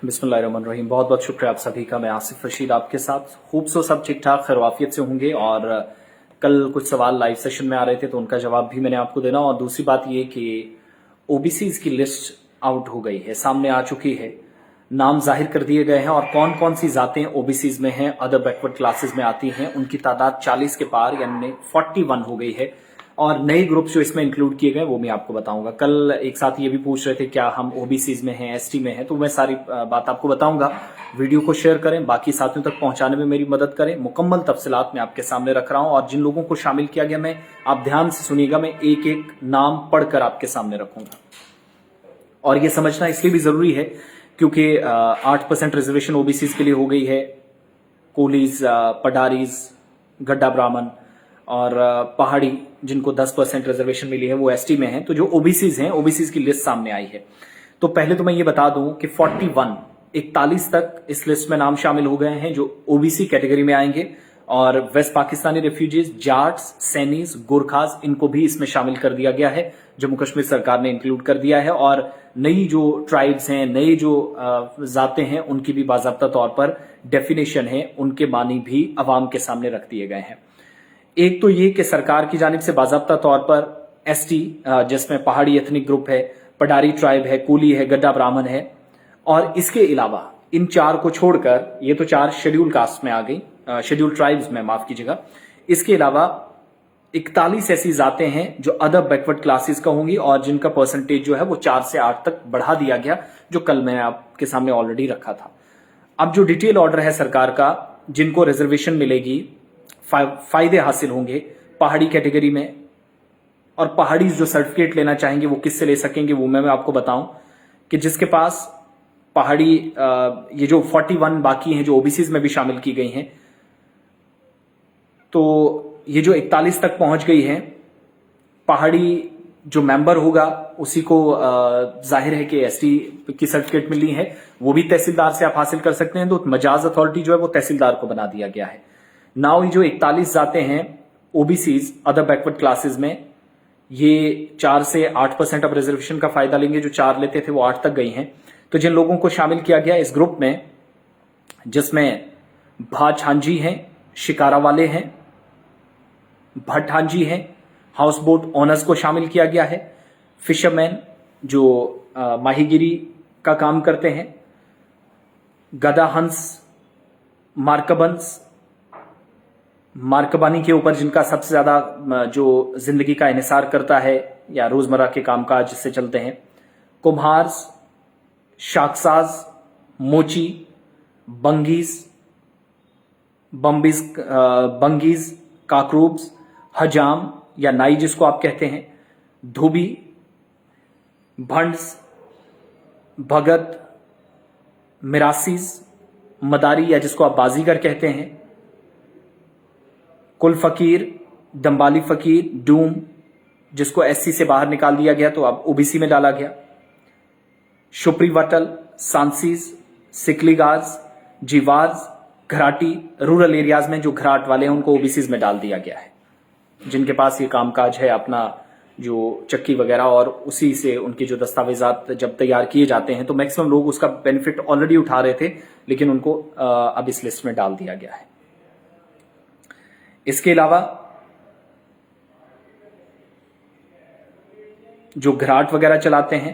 बिस्मिल्लाहिर्रहमानिर्रहीम। बहुत बहुत शुक्रिया आप सभी का। मैं आसिफ रशीद आपके साथ। खूब सो सब ठीक ठाक खैरवाफियत से होंगे। और कल कुछ सवाल लाइव सेशन में आ रहे थे तो उनका जवाब भी मैंने आपको देना। और दूसरी बात ये कि ओबीसीज की लिस्ट आउट हो गई है, सामने आ चुकी है, नाम जाहिर कर दिए गए हैं और कौन कौन सी जातें ओबीसीज में हैं, अदर बैकवर्ड क्लासेस में आती हैं, उनकी तादाद 40 के पार यानी 41 हो गई है। और नए ग्रुप जो इसमें इंक्लूड किए गए वो मैं आपको बताऊंगा। कल एक साथ ये भी पूछ रहे थे क्या हम ओबीसीज में हैं, एसटी में हैं, तो मैं सारी बात आपको बताऊंगा। वीडियो को शेयर करें, बाकी साथियों तक पहुंचाने में मेरी मदद करें। मुकम्मल तफसीलात मैं आपके सामने रख रहा हूं और जिन लोगों को शामिल किया गया मैं आप ध्यान से सुनिएगा, मैं एक एक नाम पढ़कर आपके सामने रखूंगा। और ये समझना इसलिए भी जरूरी है क्योंकि 8% रिजर्वेशन ओबीसीज के लिए हो गई है। कोलीज, पडारीज, गड्ढा ब्राह्मण और पहाड़ी जिनको 10% रिजर्वेशन मिली है वो एसटी में है। तो जो ओबीसीज हैं, ओबीसीज की लिस्ट सामने आई है। तो पहले तो मैं ये बता दूं कि 41 तक इस लिस्ट में नाम शामिल हो गए हैं जो ओबीसी कैटेगरी में आएंगे। और वेस्ट पाकिस्तानी रेफ्यूजीज, जाट्स, सैनीज, गोरखाज, इनको भी इसमें शामिल कर दिया गया है। जम्मू कश्मीर सरकार ने इंक्लूड कर दिया है। और नई जो ट्राइब्स हैं, नई जो जातें हैं, उनकी भी बाकायदा तौर पर डेफिनेशन है, उनके मानी भी अवाम के सामने रख दिए गए हैं। एक तो ये कि सरकार की जानिब से बाकायदा तौर पर एसटी, जिसमें पहाड़ी एथनिक ग्रुप है, पडारी ट्राइब है, कूली है, गड्ढा ब्राह्मण है, और इसके अलावा इन चार को छोड़कर, ये तो चार शेड्यूल कास्ट में आ गई, शेड्यूल ट्राइब्स में, माफ कीजिएगा। इसके अलावा 41 ऐसी जातें हैं जो अदर बैकवर्ड क्लासेस का होंगी और जिनका परसेंटेज जो है वो 4 से 8 तक बढ़ा दिया गया, जो कल मैंने आपके सामने ऑलरेडी रखा था। अब जो डिटेल ऑर्डर है सरकार का, जिनको रिजर्वेशन मिलेगी, फायदे हासिल होंगे पहाड़ी कैटेगरी में, और पहाड़ी जो सर्टिफिकेट लेना चाहेंगे वो किससे ले सकेंगे वो मैं आपको बताऊं कि जिसके पास पहाड़ी, ये जो 41 बाकी हैं जो ओबीसीज में भी शामिल की गई हैं, तो ये जो 41 तक पहुंच गई है, पहाड़ी जो मेंबर होगा उसी को जाहिर है कि एसटी की सर्टिफिकेट मिलनी है, वो भी तहसीलदार से आप हासिल कर सकते हैं। तो मजाज अथॉरिटी जो है वो तहसीलदार को बना दिया गया है। नाउ ये जो 41 जाते हैं ओबीसीज अदर बैकवर्ड क्लासेस में, ये 4 से 8% अब रिजर्वेशन का फायदा लेंगे। जो 4 लेते थे वो 8 तक गई हैं। तो जिन लोगों को शामिल किया गया इस ग्रुप में, जिसमें भाछांजी हैं, शिकारा वाले हैं, भट्ट हांजी हैं, हाउस बोट ओनर्स को शामिल किया गया है, फिशरमैन जो माहीगिरी का काम करते हैं, गदा हंस, मार्कबंस, मार्कबानी के ऊपर जिनका सबसे ज्यादा जो जिंदगी का इन्हिसार करता है या रोजमर्रा के कामकाज जिससे चलते हैं, कुम्हार्स, शाकसाज, मोची, बंगीज, बंगीज, काकरूब्स, हजाम या नाई जिसको आप कहते हैं, धोबी, भंड्स, भगत, मिरासीज, मदारी या जिसको आप बाजीगर कहते हैं, कुल फकीर, दंबाली फकीर, डूम जिसको एससी से बाहर निकाल दिया गया तो अब ओबीसी में डाला गया, शुपरी वटल, सांसीज, सिकलीगाज, जीवाज, घराटी, रूरल एरियाज में जो घराट वाले हैं उनको ओबीसीज में डाल दिया गया है, जिनके पास ये कामकाज है अपना जो चक्की वगैरह, और उसी से उनके जो दस्तावेजात जब तैयार किए जाते हैं तो मैक्सिमम लोग उसका बेनिफिट ऑलरेडी उठा रहे थे, लेकिन उनको अब इस लिस्ट में डाल दिया गया है। इसके अलावा जो घराट वगैरह चलाते हैं,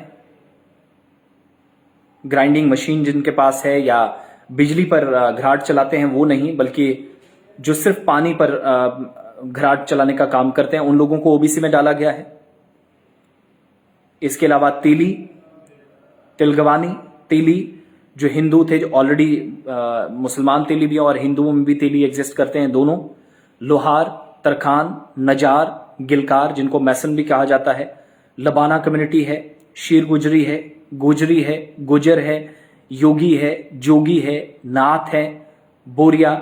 ग्राइंडिंग मशीन जिनके पास है या बिजली पर घराट चलाते हैं वो नहीं, बल्कि जो सिर्फ पानी पर घराट चलाने का काम करते हैं उन लोगों को ओबीसी में डाला गया है। इसके अलावा तेली, तिलगवानी, तेली जो हिंदू थे, जो ऑलरेडी मुसलमान तेली भी और हिंदुओं में भी तेली एग्जिस्ट करते हैं दोनों, लोहार, तरखान, नजार, गिलकार जिनको मैसन भी कहा जाता है, लबाना कम्युनिटी है, शीर गुजरी है, गुजरी है, गुजर है, योगी है, जोगी है, नाथ है, बोरिया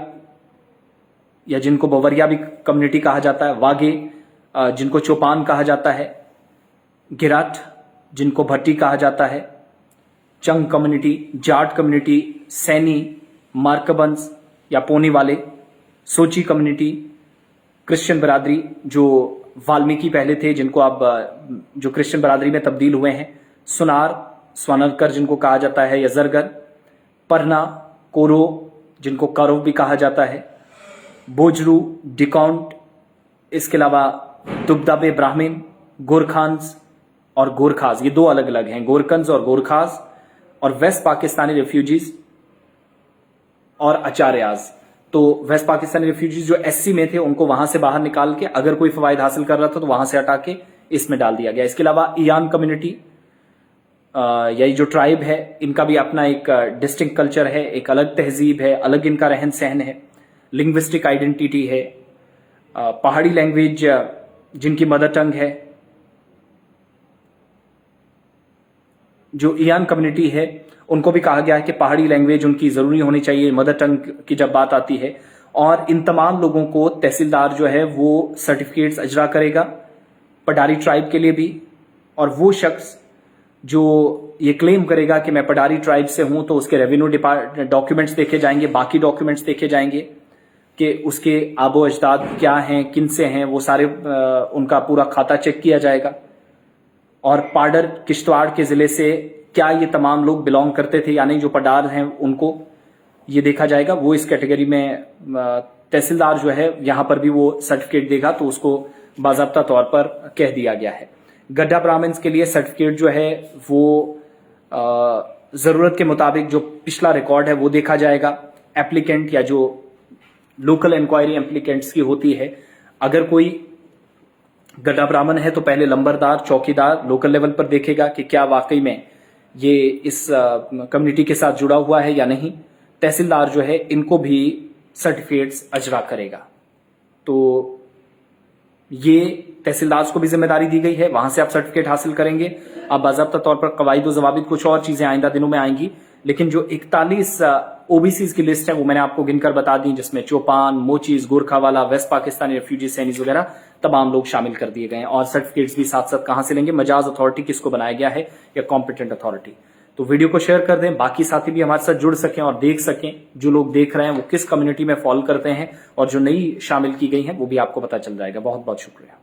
या जिनको बवरिया भी कम्युनिटी कहा जाता है, वागे जिनको चौपान कहा जाता है, गिराट जिनको भट्टी कहा जाता है, चंग कम्युनिटी, जाट कम्युनिटी, सैनी, मार्कबंस या पोनी वाले, सोची कम्युनिटी, क्रिश्चियन बरादरी जो वाल्मीकि पहले थे जिनको अब जो क्रिश्चियन बरादरी में तब्दील हुए हैं, सुनार, स्वानरकर जिनको कहा जाता है, या जरगर, परना, कोरो जिनको करव भी कहा जाता है, बोजरू, डिकाउंट, इसके अलावा दुबदाबे ब्राह्मण, गोरखान्स और गोरखाज, ये दो अलग अलग हैं, गोरकन्स और गोरखाज, और वेस्ट पाकिस्तानी रेफ्यूजीज और आचार्याज। तो वेस्ट पाकिस्तानी रेफ्यूजीज जो एससी में थे उनको वहां से बाहर निकाल के अगर कोई फवायद हासिल कर रहा था तो वहां से हटा के इसमें डाल दिया गया। इसके अलावा इयान कम्युनिटी, यही जो ट्राइब है, इनका भी अपना एक डिस्टिंक्ट कल्चर है, एक अलग तहजीब है, अलग इनका रहन सहन है, लिंग्विस्टिक आइडेंटिटी है, पहाड़ी लैंग्वेज जिनकी मदर टंग है। जो इयान कम्युनिटी है उनको भी कहा गया है कि पहाड़ी लैंग्वेज उनकी जरूरी होनी चाहिए, मदर टंग की जब बात आती है। और इन तमाम लोगों को तहसीलदार जो है वो सर्टिफिकेट्स अजरा करेगा पडारी ट्राइब के लिए भी। और वो शख्स जो ये क्लेम करेगा कि मैं पडारी ट्राइब से हूं तो उसके रेवेन्यू डॉक्यूमेंट्स देखे जाएंगे, बाकी डॉक्यूमेंट्स देखे जाएंगे कि उसके आबो अजदाद क्या हैं, किन से हैं, वो सारे उनका पूरा खाता चेक किया जाएगा। और पाडर किश्तवाड़ के जिले से क्या ये तमाम लोग बिलोंग करते थे या नहीं, जो पडार हैं उनको ये देखा जाएगा। वो इस कैटेगरी में तहसीलदार जो है यहां पर भी वो सर्टिफिकेट देगा, तो उसको बाज़ाब्ता तौर पर कह दिया गया है। गड्ढा ब्राह्मण्स के लिए सर्टिफिकेट जो है वो जरूरत के मुताबिक जो पिछला रिकॉर्ड है वो देखा जाएगा। एप्लीकेंट या जो लोकल इंक्वायरी एप्लीकेंट्स की होती है, अगर कोई गड्ढा ब्राह्मण है तो पहले लंबरदार, चौकीदार लोकल लेवल पर देखेगा कि क्या वाकई में ये इस कम्युनिटी के साथ जुड़ा हुआ है या नहीं। तहसीलदार जो है इनको भी सर्टिफिकेट्स अजरा करेगा। तो ये तहसीलदार को भी जिम्मेदारी दी गई है, वहां से आप सर्टिफिकेट हासिल करेंगे। अब बाज़ाब्ता तौर पर कवायद व जवाबित कुछ और चीजें आइंदा दिनों में आएंगी, लेकिन जो 41 ओबीसीज की लिस्ट है वो मैंने आपको गिनकर बता दी, जिसमें चौपान, मोचीज, गोरखावाला, वेस्ट पाकिस्तानी रेफ्यूजी, सैनीज वगैरह तमाम लोग शामिल कर दिए गए हैं। और सर्टिफिकेट्स भी साथ साथ कहां से लेंगे, मजाज अथॉरिटी किसको बनाया गया है या कॉम्पिटेंट अथॉरिटी। तो वीडियो को शेयर कर दें, बाकी साथी भी हमारे साथ जुड़ सकें और देख सकें जो लोग देख रहे हैं वो किस कम्युनिटी में फॉलो करते हैं, और जो नई शामिल की गई हैं वो भी आपको पता चल जाएगा। बहुत बहुत शुक्रिया।